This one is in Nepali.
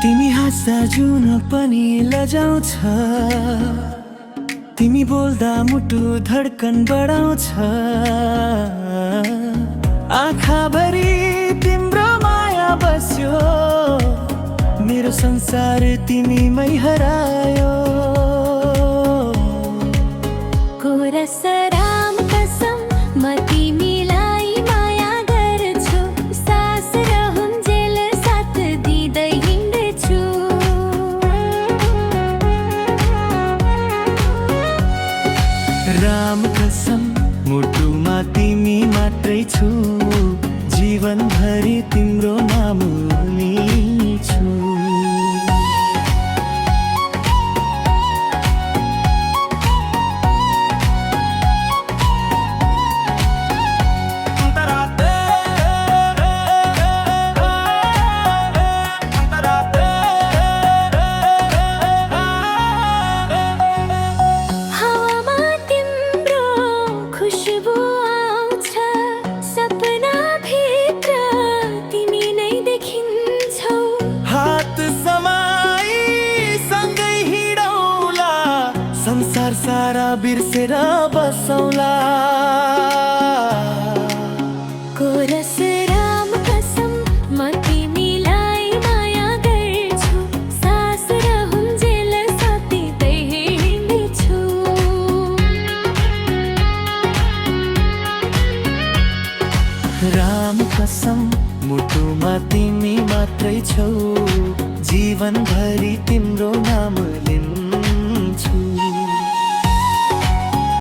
तिमी हाँस्दा जुन पनि लजाउँछ, तिमी बोल्दा मुटु धड्कन बढाउँछ। आँखाभरि तिम्रो माया बस्यो, मेरो संसार तिमीमै हरायो। कोरस राम कसम म तिमीलाई माया गर्छु, सास रहुन्जेल साथ दिँदै हिँड्छु। राम कसम मुटुमा तिमी मात्रै छु, जीवनभरि तिम्रो नाम लिन्छु। हावामा तिम्रो खुशबु आउँछ, सपनाभित्र तिमी नै देखिन्छौ। हात समाई सँगै हिँडौला, संसार सारा बिर्सेर बसौला। कोरस राम कसम म तिमीलाई माया गर्छु, सास रहुन्जेल साथ दिँदै हिँड्छु। राम कसम मुटुमा तिमी मात्रै छौ, जीवनभरि तिम्रो